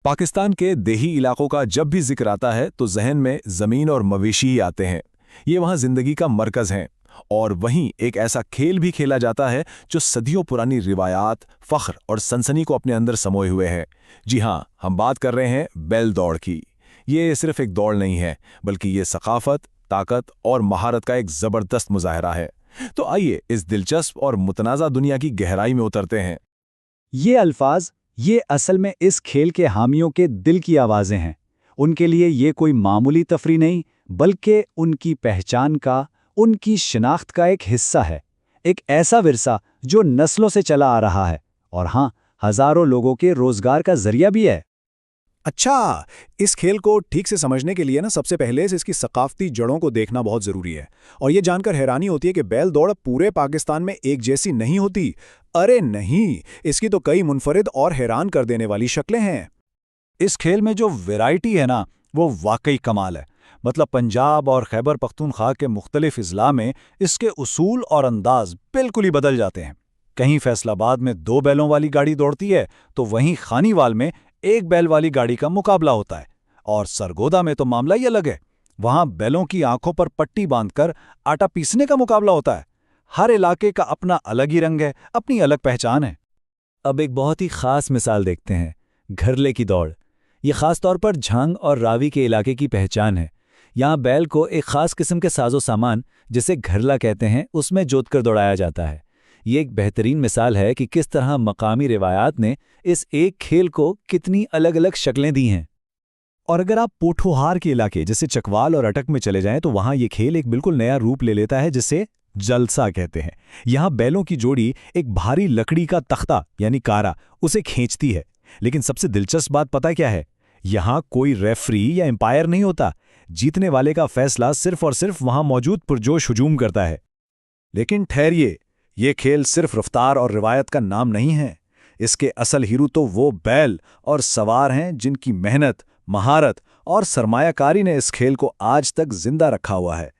पाकिस्तान के देही इलाकों का जब भी जिक्र आता है तो जहन में ज़मीन और मवेशी ही आते हैं। ये वहाँ ज़िंदगी का मरकज़ हैं। और वहीं एक ऐसा खेल भी खेला जाता है जो सदियों पुरानी रिवायात, फ़ख्र और सनसनी को अपने अंदर समोए हुए है। जी हाँ, हम बात कर रहे हैं बैल दौड़ की। ये सिर्फ एक दौड़ नहीं है, बल्कि ये सकाफत, ताकत और महारत का एक ज़बरदस्त मुजाहरा है। तो आइए इस दिलचस्प और मुतनाज़ा दुनिया की गहराई में उतरते हैं। ये अल्फाज, ये असल में इस खेल के हामियों के दिल की आवाज़ें हैं। उनके लिए ये कोई मामूली तफरी नहीं, बल्कि उनकी पहचान का, उनकी शिनाख्त का एक हिस्सा है। एक ऐसा विरसा जो नस्लों से चला आ रहा है और हाँ, हज़ारों लोगों के रोज़गार का ज़रिया भी है। अच्छा, इस खेल को ठीक से समझने के लिए सबसे पहले से इसकी सकाफती जड़ों को देखना बहुत ज़रूरी है। और ये जानकर हैरानी होती है कि बैल दौड़ पूरे पाकिस्तान में एक जैसी नहीं होती। अरे नहीं, इसकी तो कई मुनफरिद और हैरान कर देने वाली शक्लें हैं। इस खेल में जो वैरायटी है ना, वो वाकई कमाल है। मतलब पंजाब और खैबर पख्तूनख्वा के मुख्तलिफ अजला में इसके उसूल और अंदाज बिल्कुल ही बदल जाते हैं। कहीं फैसलाबाद में 2 बैलों वाली गाड़ी दौड़ती है, तो वहीं खानीवाल में 1 बैल वाली गाड़ी का मुकाबला होता है। और सरगोदा में तो मामला ही अलग है। वहां बैलों की आंखों पर पट्टी बांधकर आटा पीसने का मुकाबला होता है। हर इलाके का अपना अलग ही रंग है, अपनी अलग पहचान है। अब एक बहुत ही खास मिसाल देखते हैं, घरले की दौड़। ये खास तौर पर झांग और रावी के इलाके की पहचान है। यहाँ बैल को एक खास किस्म के साजो सामान, जिसे घरला कहते हैं, उसमें जोतकर दौड़ाया जाता है। ये एक बेहतरीन मिसाल है कि किस तरह मकामी रिवायात ने इस एक खेल को कितनी अलग अलग शक्लें दी हैं। और अगर आप पोठोहार के इलाके जैसे चकवाल और अटक में चले जाएं, तो वहां ये खेल एक बिल्कुल नया रूप ले लेता है, जिसे जलसा कहते हैं। यहाँ बैलों की जोड़ी एक भारी लकड़ी का तख्ता यानी कारा उसे खींचती है। लेकिन सबसे दिलचस्प बात पता क्या है? यहाँ कोई रेफरी या एम्पायर नहीं होता। जीतने वाले का फैसला सिर्फ और सिर्फ वहां मौजूद पुरजोश हुजूम करता है। लेकिन ठहरिए, ये खेल सिर्फ रफ्तार और रिवायत का नाम नहीं है। इसके असल हीरो तो वो बैल और सवार हैं जिनकी मेहनत, महारत और सरमायाकारी ने इस खेल को आज तक जिंदा रखा हुआ है।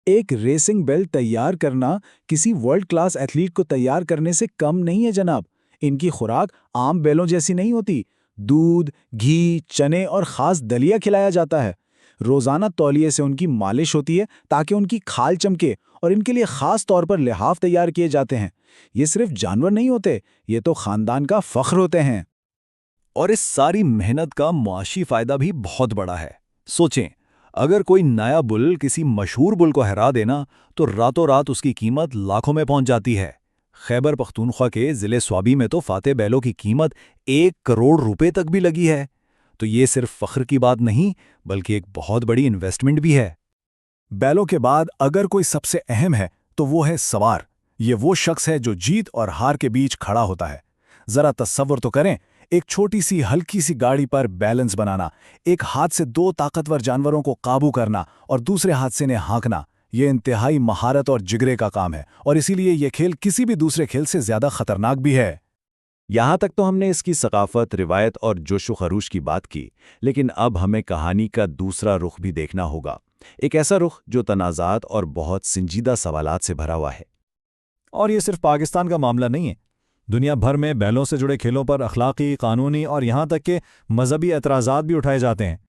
एक रेसिंग बैल तैयार करना किसी वर्ल्ड क्लास एथलीट को तैयार करने से कम नहीं है जनाब। इनकी खुराक आम बैलों जैसी नहीं होती। दूध, घी, चने और खास दलिया खिलाया जाता है। रोजाना तौलिए से उनकी मालिश होती है ताकि उनकी खाल चमके, और इनके लिए खास तौर पर लिहाफ तैयार किए जाते हैं। ये सिर्फ जानवर नहीं होते, ये तो खानदान का फख्र होते हैं। और इस सारी मेहनत का मुआशी फायदा भी बहुत बड़ा है। सोचें, अगर कोई नया बुल किसी मशहूर बुल को हरा देना, तो रातों रात उसकी कीमत लाखों में पहुंच जाती है। खैबर पख्तूनख्वा के ज़िले स्वाबी में तो फाते बैलों की कीमत 1 करोड़ रुपए तक भी लगी है। तो ये सिर्फ फख्र की बात नहीं, बल्कि एक बहुत बड़ी इन्वेस्टमेंट भी है। बैलों के बाद अगर कोई सबसे अहम है तो वो है सवार। ये वो शख्स है जो जीत और हार के बीच खड़ा होता है। जरा तस्वर तो करें, एक छोटी सी हल्की सी गाड़ी पर बैलेंस बनाना, एक हाथ से 2 ताकतवर जानवरों को काबू करना और दूसरे हाथ से इन्हें हाँकना, ये इंतहाई महारत और जिगरे का काम है। और इसीलिए ये खेल किसी भी दूसरे खेल से ज्यादा खतरनाक भी है। यहाँ तक तो हमने इसकी सकाफत, रिवायत और जोशो खरूश की बात की, लेकिन अब हमें कहानी का दूसरा रुख भी देखना होगा। एक ऐसा रुख जो तनाज़ात और बहुत संजीदा सवालात से भरा हुआ है। और ये सिर्फ पाकिस्तान का मामला नहीं है। दुनिया भर में बैलों से जुड़े खेलों पर अखलाकी, कानूनी और यहाँ तक के मजहबी एतराज़ात भी उठाए जाते हैं।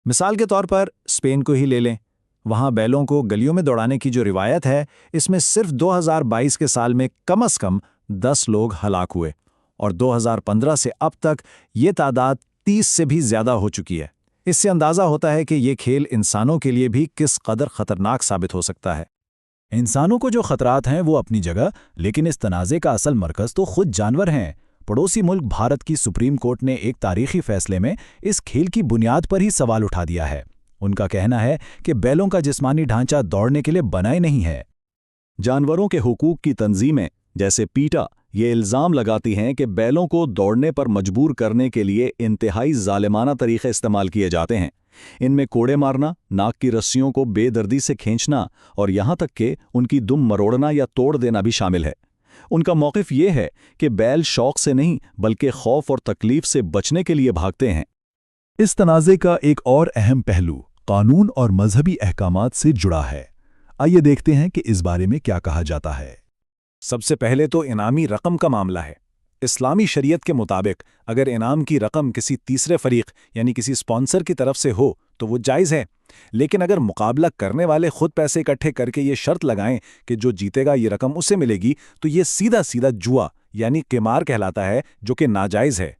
मिसाल के तौर पर स्पेन को ही ले लें। वहाँ बैलों को गलियों में दौड़ाने की जो रिवायत है, इसमें सिर्फ 2022 के साल में कम से कम 10 लोग हलाक हुए, और 2015 से अब तक ये तादाद 30 से भी ज़्यादा हो चुकी है। इससे अंदाज़ा होता है कि ये खेल इंसानों के लिए भी किस कदर ख़तरनाक साबित हो सकता है। इंसानों को जो खतरात हैं वो अपनी जगह, लेकिन इस तनाज़े का असल मरकज़ तो खुद जानवर हैं। पड़ोसी मुल्क भारत की सुप्रीम कोर्ट ने एक तारीखी फैसले में इस खेल की बुनियाद पर ही सवाल उठा दिया है। उनका कहना है कि बैलों का जिस्मानी ढांचा दौड़ने के लिए बना ही नहीं है। जानवरों के हुकूक की तंजीमें जैसे पीटा ये इल्ज़ाम लगाती हैं कि बैलों को दौड़ने पर मजबूर करने के लिए इंतहाई ज़ालिमाना तरीक़े इस्तेमाल किए जाते हैं। इनमें कोड़े मारना, नाक की रस्सियों को बेदर्दी से खींचना और यहाँ तक कि उनकी दुम मरोड़ना या तोड़ देना भी शामिल है। उनका मौक़िफ़ ये है कि बैल शौक़ से नहीं, बल्कि खौफ और तकलीफ़ से बचने के लिए भागते हैं। इस तनाज़े का एक और अहम पहलू कानून और मजहबी अहकामात से जुड़ा है। आइए देखते हैं कि इस बारे में क्या कहा जाता है। सबसे पहले तो इनामी रकम का मामला है। اسلامی شریعت کے مطابق اگر انعام کی رقم کسی تیسرے فریق یعنی کسی اسپانسر کی طرف سے ہو تو وہ جائز ہے، لیکن اگر مقابلہ کرنے والے خود پیسے اکٹھے کر کے یہ شرط لگائیں کہ جو جیتے گا یہ رقم اسے ملے گی تو یہ سیدھا سیدھا جوا یعنی قمار کہلاتا ہے، جو کہ ناجائز ہے۔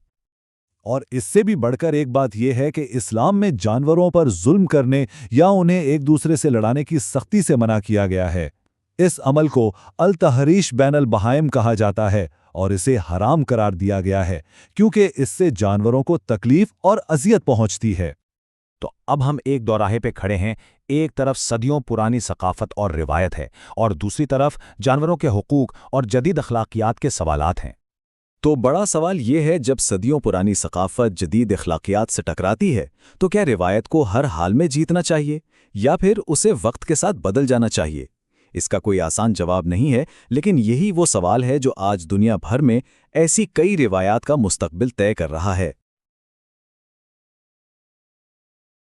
اور اس سے بھی بڑھ کر ایک بات یہ ہے کہ اسلام میں جانوروں پر ظلم کرنے یا انہیں ایک دوسرے سے لڑانے کی سختی سے منع کیا گیا ہے۔ اس عمل کو التحریش بین البہائم کہا جاتا ہے اور اسے حرام قرار دیا گیا ہے کیونکہ اس سے جانوروں کو تکلیف اور اذیت پہنچتی ہے۔ تو اب ہم ایک دوراہے پہ کھڑے ہیں، ایک طرف صدیوں پرانی ثقافت اور روایت ہے اور دوسری طرف جانوروں کے حقوق اور جدید اخلاقیات کے سوالات ہیں۔ تو بڑا سوال یہ ہے، جب صدیوں پرانی ثقافت جدید اخلاقیات سے ٹکراتی ہے تو کیا روایت کو ہر حال میں جیتنا چاہیے یا پھر اسے وقت کے ساتھ بدل جانا چاہیے؟ اس کا کوئی آسان جواب نہیں ہے، لیکن یہی وہ سوال ہے جو آج دنیا بھر میں ایسی کئی روایات کا مستقبل طے کر رہا ہے۔